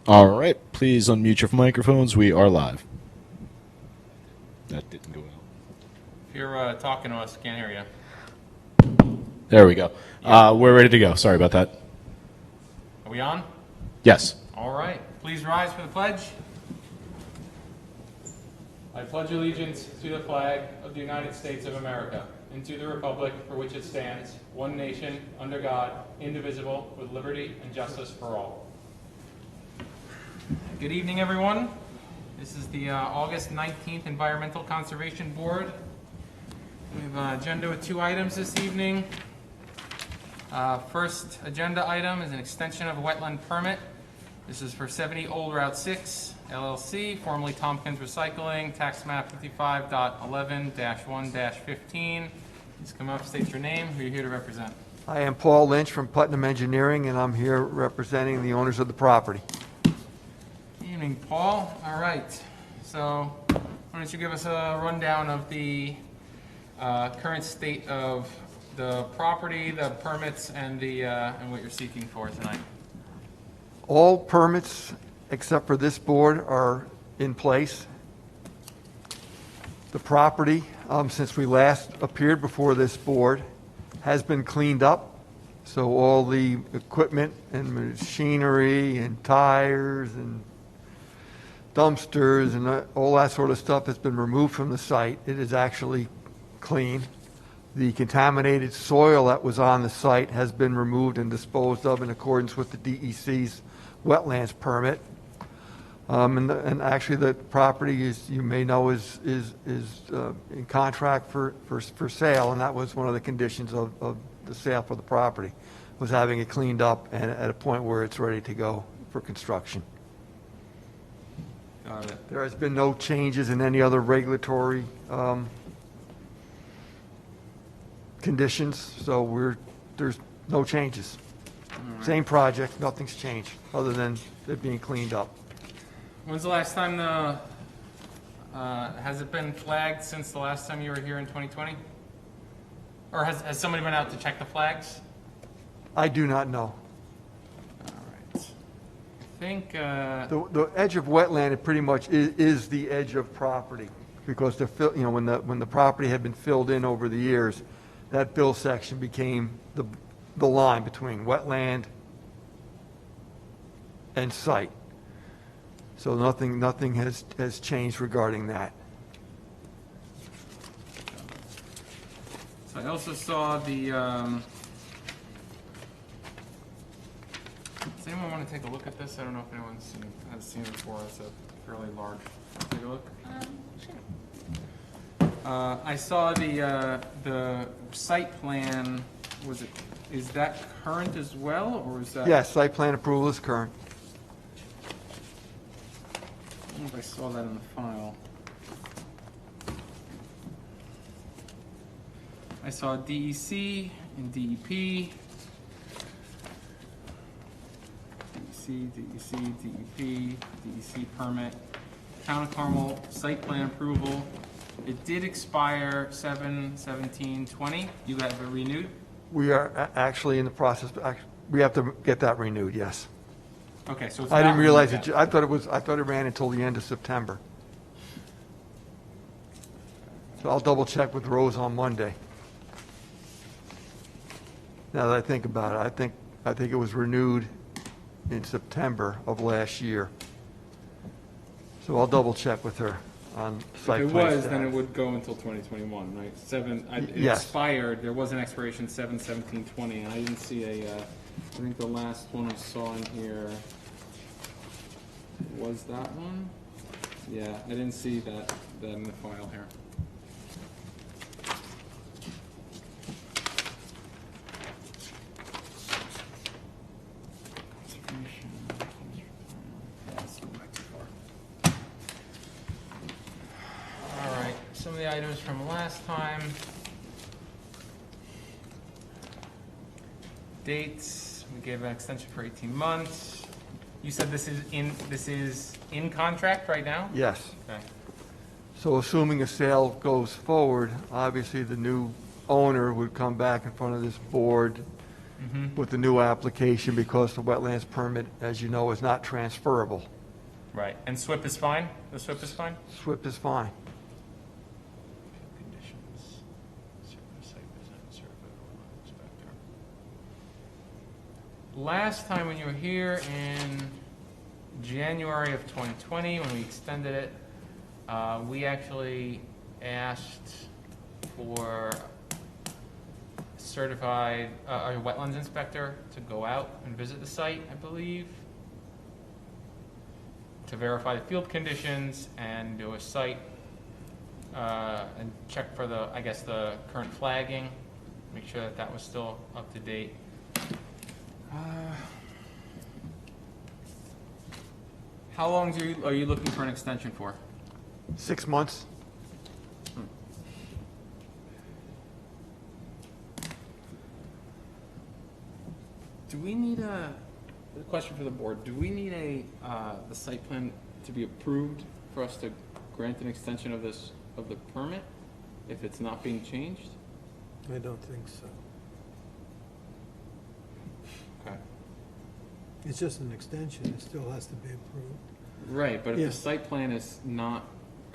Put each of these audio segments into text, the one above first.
All right, please unmute your microphones. We are live. That didn't go out. If you're talking to us, can't hear you. There we go. We're ready to go. Sorry about that. Are we on? Yes. All right. Please rise for the pledge. I pledge allegiance to the flag of the United States of America and to the republic for which it stands, one nation, under God, indivisible, with liberty and justice for all. Good evening, everyone. This is the August 19th Environmental Conservation Board. We have an agenda with 2 items this evening. First agenda item is an extension of a wetland permit. This is for 70 Old Route 6, LLC, formerly Tompkins Recycling, tax map 55.11-1-15. Please come up, state your name, who you're here to represent. I am Paul Lynch from Putnam Engineering, and I'm here representing the owners of the property. Good evening, Paul. All right. So why don't you give us a rundown of the current state of the property, the permits, and what you're seeking for tonight. All permits, except for this board, are in place. The property, since we last appeared before this board, has been cleaned up. So all the equipment and machinery and tires and dumpsters and all that sort of stuff has been removed from the site. It is actually clean. The contaminated soil that was on the site has been removed and disposed of in accordance with the DEC's wetlands permit. And actually the property, is, you may know, is in contract for sale, and that was one of the conditions of the sale for the property, was having it cleaned up and at a point where it's ready to go for construction. Got it. There has been no changes in any other regulatory conditions, so there's no changes. Right. Same project, nothing's changed, other than it being cleaned up. When's the last time has it been flagged since the last time you were here in 2020? Or has somebody been out to check the flags? I do not know. All right. I think, The edge of wetland, it pretty much is the edge of property, because when the property had been filled in over the years, that fill section became the line between wetland and site. So nothing has changed regarding that. so I also saw the, does anyone want to take a look at this? I don't know if anyone has seen it before. It's a fairly large. Take a look. Sure. I saw the site plan. Is that current as well, or is that? Yes, site plan approval is current. I don't know if I saw that in the file. I saw DEC and DEP. DEP, DEC permit. Town of Carmel site plan approval. It did expire 7/17/20. You have it renewed? We are actually in the process, we have to get that renewed, yes. Okay, so it's I not didn't realize renewed it, yet. I thought it ran until the end of September. So I'll double check with Rose on Monday. Now that I think about it, I think it was renewed in September of last year. So I'll double check with her on site If it plan was, then it status. would go until 2021, right? It Yes. expired, there was an expiration 7/17/20, and I didn't see I think the last one I saw in here was that one? Yeah, I didn't see that in the file here. All right, some of the items from last time. Dates, we gave an extension for 18 months. You said this is in contract right now? Yes. Okay. So assuming a sale goes forward, obviously the new owner would come back in front of this board with the new application because the wetlands permit, as you know, is not transferable. Right, and SWIP is fine? The SWIP is fine? SWIP is fine. Conditions, site visit, survey, inspector. Last time when you were here in January of 2020, when we extended it, we actually asked for certified, a wetlands inspector to go out and visit the site, I believe, to verify the field conditions and do a site, and check for the, I guess, the current flagging, make sure that that was still up to date. How long are you looking for an extension for? 6 months? Do we need a question for the board, do we need the site plan to be approved for us to grant an extension of the permit if it's not being changed? I don't think so. Okay. It's just an extension, it still has to be approved. Right, but if Yeah. the site plan is not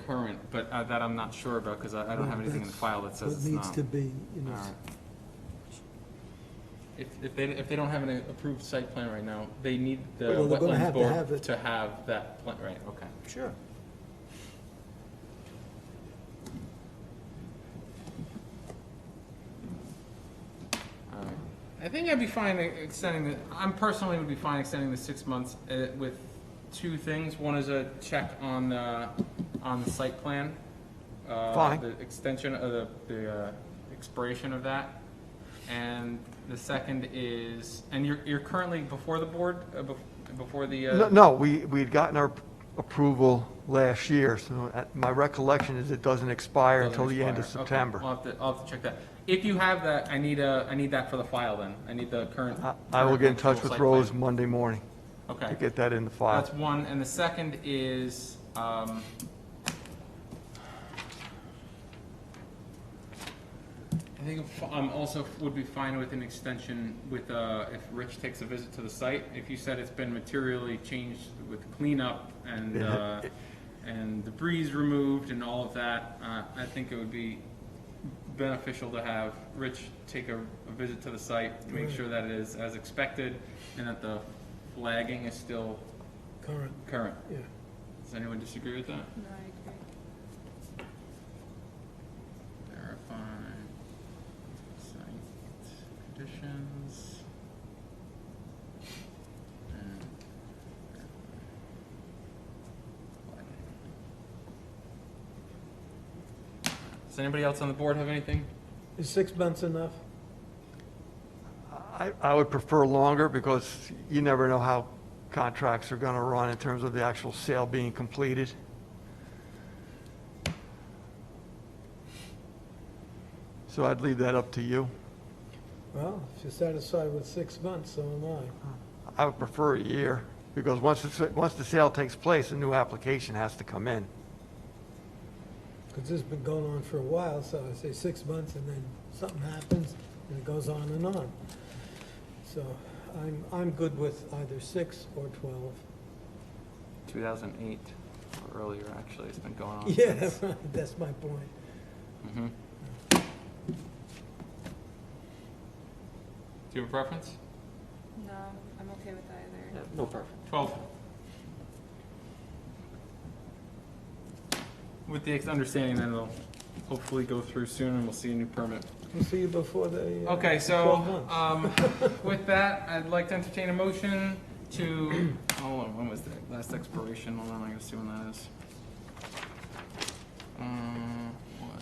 current, but that I'm not sure about, because I don't have anything in the file that says it's What not. needs to be, you know, Alright. If they don't have an approved site plan right now, they need the Well, they're gonna wetlands have to have board it. to have that plan, right, okay. sure. Alright. I think I'd be fine extending the, I'm personally would be fine extending the 6 months with two things. One is a check on the site plan. Fine. The extension of the expiration of that. And the second is, and you're currently before the board, before the. No, we'd gotten our approval last year, so my recollection is it doesn't expire Doesn't until the end of expire. Okay. September. I'll have to check that. If you have that, I need that for the file then. I need the current. I will get in touch actual with site Rose plan. Monday morning Okay. to get that in the file. That's one, and the second is, I think I'm also would be fine with an extension with, if Rich takes a visit to the site. If you said it's been materially changed with cleanup and debris removed and all of that, I think it would be beneficial to have Rich take a visit to the site, to make Right. sure that it is as expected and that the flagging is still Current, current. yeah. Does anyone disagree with that? No, I agree. Verify site conditions. And does anybody else on the board have anything? Is 6 months enough? I would prefer longer because you never know how contracts are going to run in terms of the actual sale being completed. So I'd leave that up to you. Well, if you're satisfied with 6 months, so am I. I would prefer a year because once the sale takes place, a new application has to come in. Because this has been going on for a while, so I say 6 months and then something happens and it goes on and on. So I'm good with either 6 or 12. 2008 or earlier, actually. It's been going on. Yeah, since. right, that's my point. Mhm. Do you have a preference? No, I'm okay with either. No preference. 12. With the understanding that it'll hopefully go through soon and we'll see a new permit. We'll see you before the Okay, 12 so, months. with that, I'd like to entertain a motion to, hold on, when was the last expiration? Hold on, I gotta see when that is.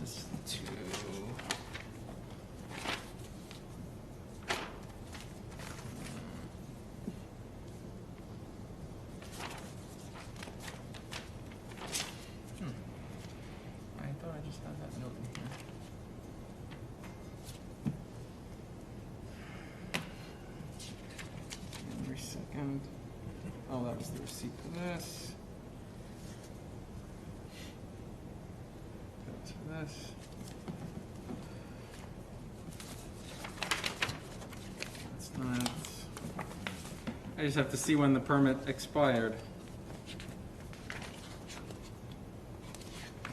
Was to. I thought I just had that note in here. January 2nd. Oh, that was the receipt for this. That's for this. That's I just have to see when the permit expired.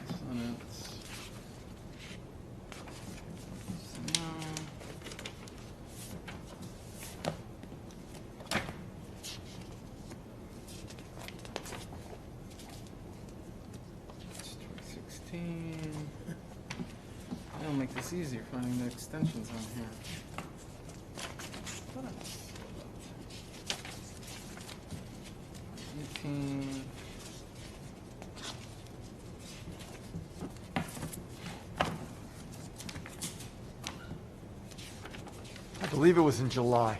So that's- so now- It's 2016. That'll make this easier finding the extensions on here. What else? 18. I believe it was in July.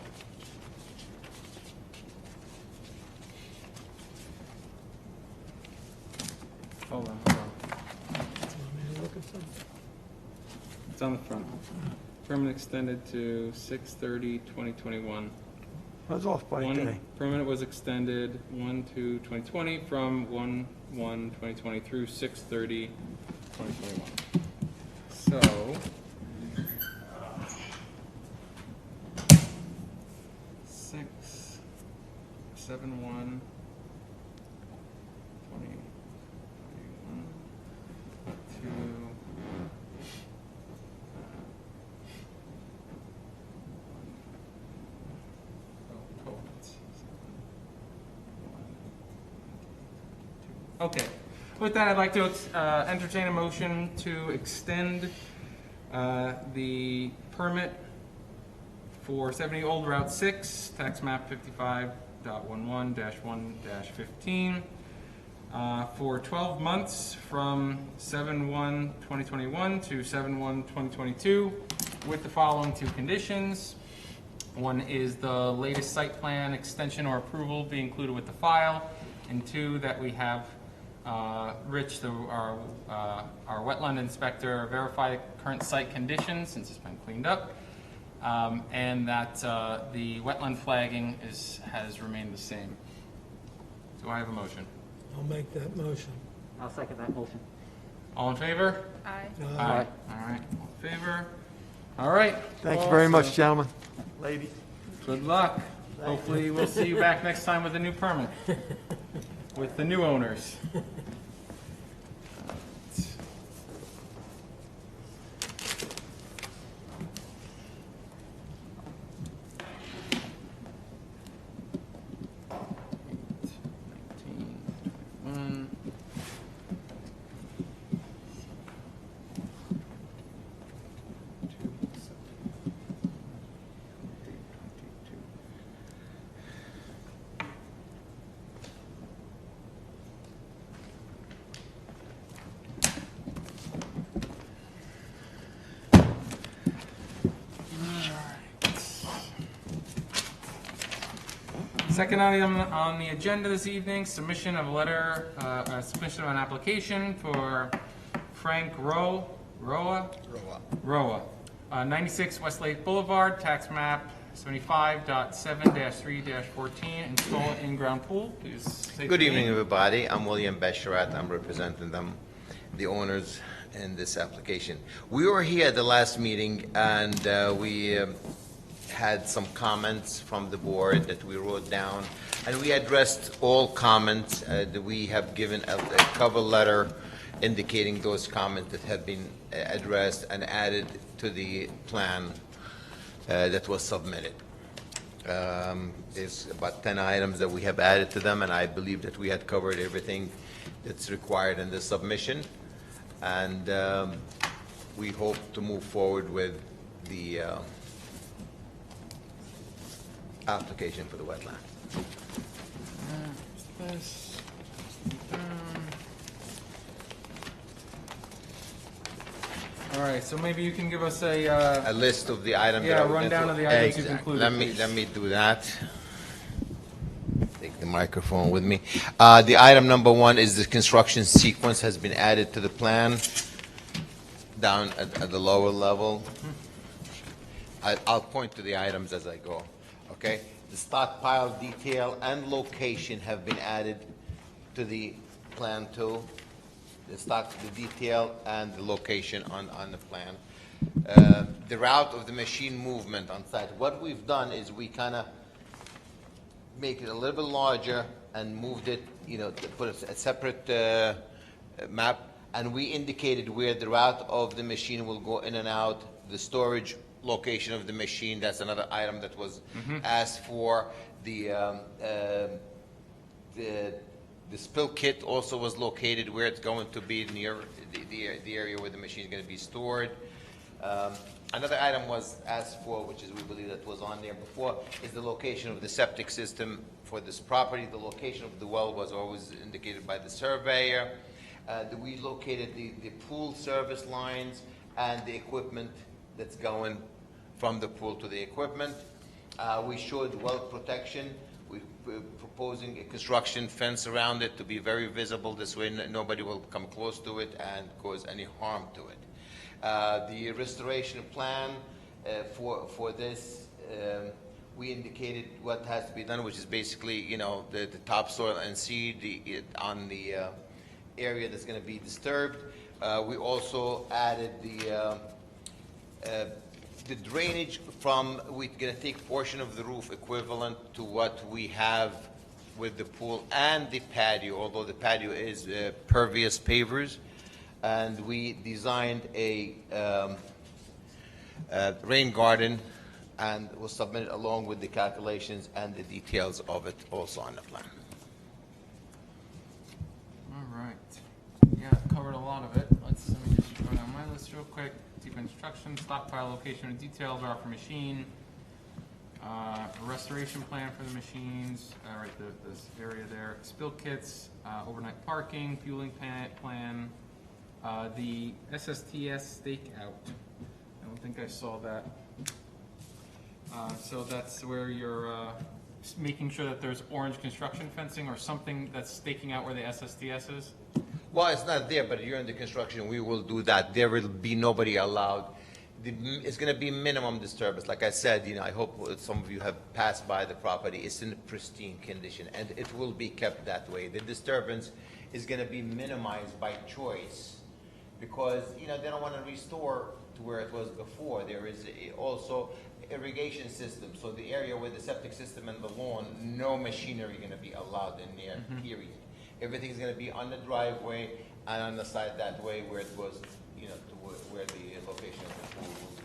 Hold on. Want me to look at something? It's on the front. Permit extended to 6/30/2021. I was off by a day. Permit was extended 1/2/2020 from 1/1/2020 through 6/30/2021. So. Six, 7/1/2021 to. Okay. With that, I'd like to entertain a motion to extend the permit for 70 Old Route 6, tax map 55.11-1-15, for 12 months from 7/1/2021 to 7/1/2022, with the following two conditions. One is the latest site plan extension or approval be included with the file, and two, that we have Rich, our wetland inspector, verify current site conditions since it's been cleaned up, and that the wetland flagging has remained the same. Do I have a motion? I'll make that motion. I'll second that motion. All in favor? Aye. Aye. All right, all in favor? All right. Thank you very much, Awesome. gentlemen. Ladies. Good luck. Hopefully, we'll see you back next time with a new permit, with the new owners. Second item on the agenda this evening, submission of submission of an application for Frank Roa, 96 Westlake Boulevard, tax map 75.7-3-14, install in-ground pool. Please state Good your evening, name. everybody. I'm William Besharat. I'm representing them, the owners in this application. We were here at the last meeting, and we had some comments from the board that we wrote down, and we addressed all comments. That we have given a cover letter indicating those comments that have been addressed and added to the plan that was submitted. There's about 10 items that we have added to them, and I believe that we had covered everything that's required in the submission. And we hope to move forward with the application for the wetland. All right, so maybe you can give us a, A list of the items. Yeah, that I would rundown enter- of the items you've Exactly. included, Let me please. do that. Take the microphone with me. The item number one is the construction sequence has been added to the plan down at the lower level. I'll point to the items as I go, okay? The stockpile detail and location have been added to the plan too. The detail and the location on the plan. The route of the machine movement on site. What we've done is we kind of make it a little bit larger and moved it, to put a separate map. And we indicated where the route of the machine will go in and out, the storage location of the machine. That's another item that was asked for. The spill kit also was located where it's going to be near the area where the machine is going to be stored. Another item was asked for, which is we believe that was on there before, is the location of the septic system for this property. The location of the well was always indicated by the surveyor. We located the pool service lines and the equipment that's going from the pool to the equipment. We showed well protection. We're proposing a construction fence around it to be very visible. This way nobody will come close to it and cause any harm to it. The restoration plan for this, we indicated what has to be done, which is basically, the topsoil and seed on the area that's going to be disturbed. We also added the drainage we're going to take a portion of the roof equivalent to what we have with the pool and the patio, although the patio is pervious pavers. And we designed a rain garden and was submitted along with the calculations and the details of it also on the plan. All right. Yeah, covered a lot of it. Let me just go down my list real quick. Deep instruction, stockpile location and details are for machine. A restoration plan for the machines, right, this area there. Spill kits, overnight parking, fueling plan. The SSTS stakeout. I don't think I saw that. So that's where you're making sure that there's orange construction fencing or something that's staking out where the SSTS is? Well, it's not there, but during the construction, we will do that. There will be nobody allowed. It's going to be minimum disturbance. Like I said, I hope some of you have passed by the property. It's in pristine condition, and it will be kept that way. The disturbance is going to be minimized by choice because, they don't want to restore to where it was before. There is also irrigation system, so the area where the septic system and the lawn, no machinery going to be allowed in there, period. Everything's going to be on the driveway and on the side that way where it was, to where the location of the pool will be.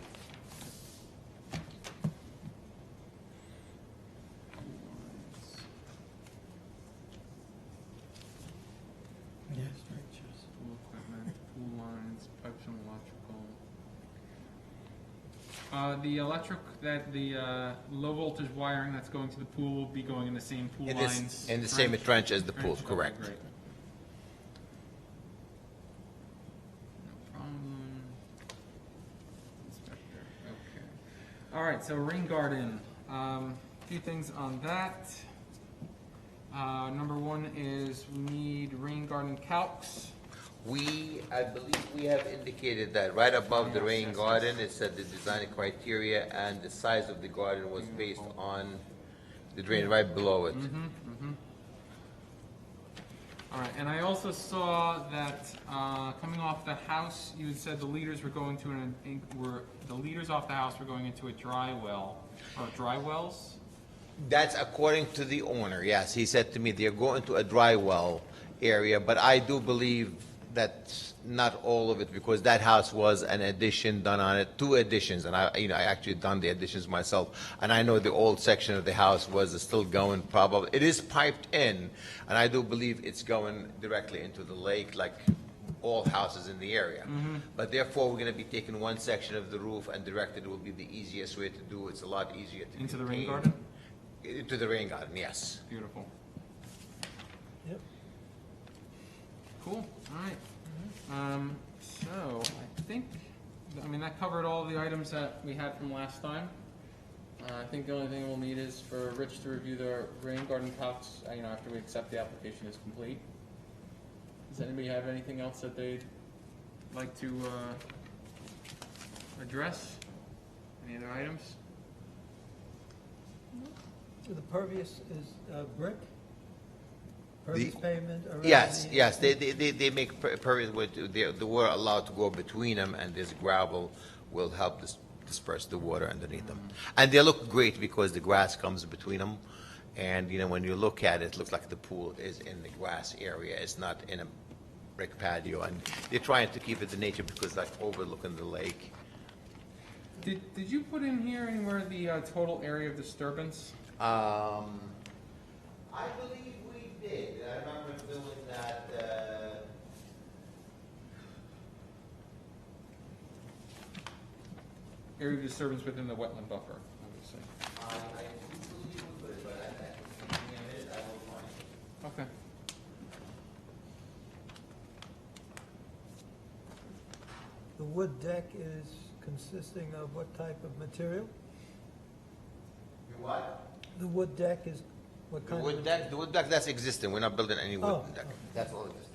Pool equipment, pool lines, pipes and electrical. The low voltage wiring that's going to the pool will be going in the same pool lines? In the same trench as the pool, Trench? correct. Great. No problem. Inspector, okay. All right, so rain garden, a few things on that. Number one is we need rain garden calcs. I believe we have indicated that right above the rain garden, it said the design criteria and the size of the garden was based on the drain right below it. All right, and I also saw that coming off the house, you had said the leaders were going to the leaders off the house were going into a dry well, or dry wells? That's according to the owner, yes. He said to me they're going to a dry well area, but I do believe that's not all of it because that house was an addition done on it, 2 additions, and I actually done the additions myself, and I know the old section of the house was still going probably. It is piped in, and I do believe it's going directly into the lake like all houses in the area. But therefore, we're going to be taking one section of the roof and directed will be the easiest way to do. It's a lot easier to Into the rain contain. garden? Into the rain garden, yes. Beautiful. Yep. Cool, all right. So I think, that covered all the items that we had from last time. I think the only thing we'll need is for Rich to review the rain garden calcs, after we accept the application is complete. Does anybody have anything else that they'd like to, address? Any other items? The pervious is brick? Pervious pavement around? Yes, they make pervious with, they were allowed to go between them, and this gravel will help disperse the water underneath them. And they look great because the grass comes between them, And, you know, when you look at it, it looks like the pool is in the grass area, it's not in a brick patio. And they're trying to keep it the nature because like overlooking the lake. Did you put in here anywhere the total area of disturbance? I believe we did. I remember doing that, Area of disturbance within the wetland buffer, obviously. I do believe we put it, but I will find it. Okay. The wood deck is consisting of what type of material? You what? The wood deck is what The kind of? wood deck, that's existing. We're not building any Oh, wooden deck. okay. That's all existing.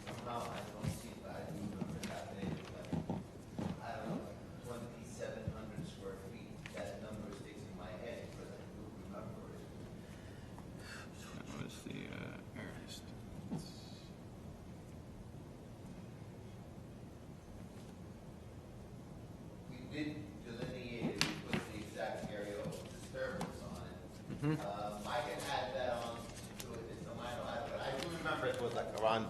Somehow I don't see, but I do remember that they, like, I don't know, like 2,700 square feet. That number sticks in my head because I do remember it. That was the area of disturbance. We did delineate it, we put the exact area of disturbance on it. I can add that on to it, it's a minor item, but I do remember it was like around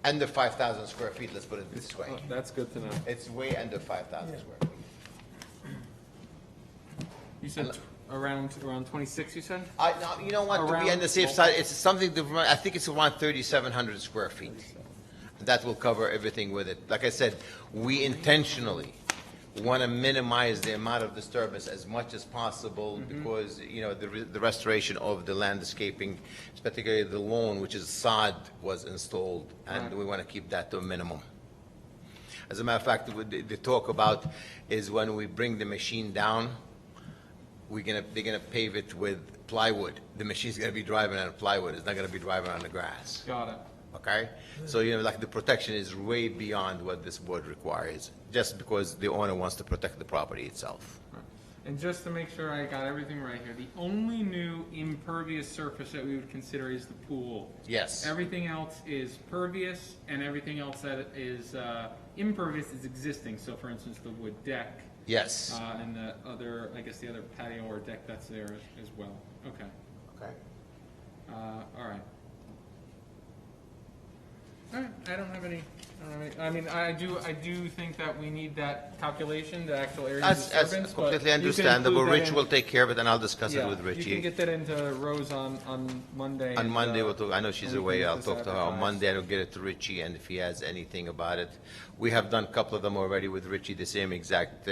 under 5,000 square feet, let's put it this way. Oh, that's good to know. It's way under 5,000 Yeah. square feet. You said around 26, you said? No, you know what, to be on the Around- safe side, it's something, I think it's around 3,700 square feet. That will cover everything with it. Like I said, we intentionally want to minimize the amount of disturbance as much as possible because, you know, the restoration of the landscaping, particularly the lawn, which is sod, was installed, and Right. we want to keep that to a minimum. As a matter of fact, the talk about is when we bring the machine down, they're gonna pave it with plywood. The machine's gonna be driving on plywood, it's not gonna be driving on the grass. Got it. Okay? So, you know, like the protection is way beyond what this board requires, just because the owner wants to protect the property itself. And just to make sure I got everything right here, the only new impervious surface that we would consider is the pool. Yes. Everything else is pervious, and everything else that is impervious is existing. So for instance, the wood deck, Yes. and the other, I guess the other patio or deck that's there as well. Okay. Okay. All right. All right, I don't have any, I mean, I do think that we need that calculation, the actual area of That's disturbance. but completely you can understandable. include that Rich in- will take care of it, and I'll discuss it Yeah, with you can Richie. get that into Rose on Monday. On and, Monday, I know she's and we away, can I'll get talk this to her on advertised. Monday, I'll get it to Richie, and if he has anything about it. We have done a couple of them already with Richie, the same exact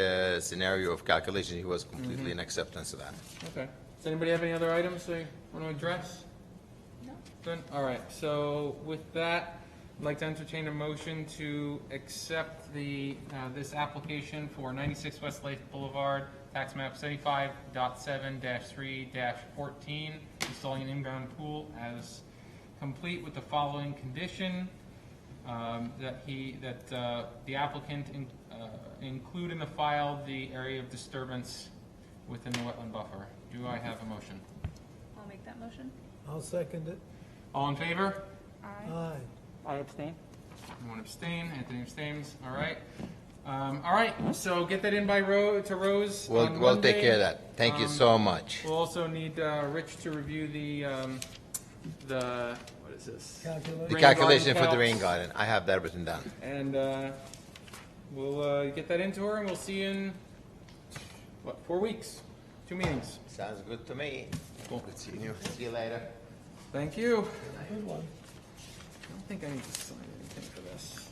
scenario of calculation, he was completely in acceptance of that. Okay. Does anybody have any other items they want to address? No. Good. All right, so with that, I'd like to entertain a motion to accept this application for 96 West Lake Boulevard, tax map 75.7-3-14, installing an in-ground pool as complete with the following condition, that the applicant include in the file the area of disturbance within the wetland buffer. Do I have a motion? I'll make that motion. I'll second it. All in favor? Aye. Aye. I abstain. One abstain, Anthony abstains, all right. All right, so get that in by to Rose on We'll take Monday. care of that, thank you Um, so much. We'll also need Rich to review the, what is this? Calculate. The rain calculation garden for the calcs. rain garden, I have that written down. And we'll get that into her, and we'll see you in, 4 weeks? 2 meetings. Sounds good to me. Cool. Good seeing you, see you later. Thank you. Good one. I don't think I need to sign anything for this.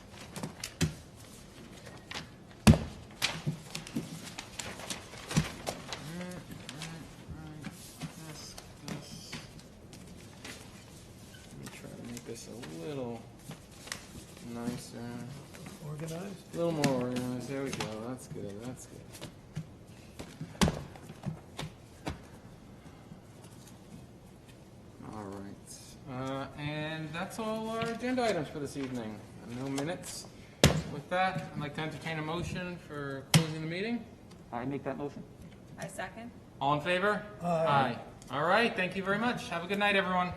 This. Let me try to make this a little nicer, Organized? a little more organized. There we go. That's good. That's good. All right. And that's all our agenda items for this evening. No minutes. With that, I'd like to entertain a motion for closing the meeting. I make that motion. I second. All in favor? Aye. All right, thank you very much. Have a good night, everyone.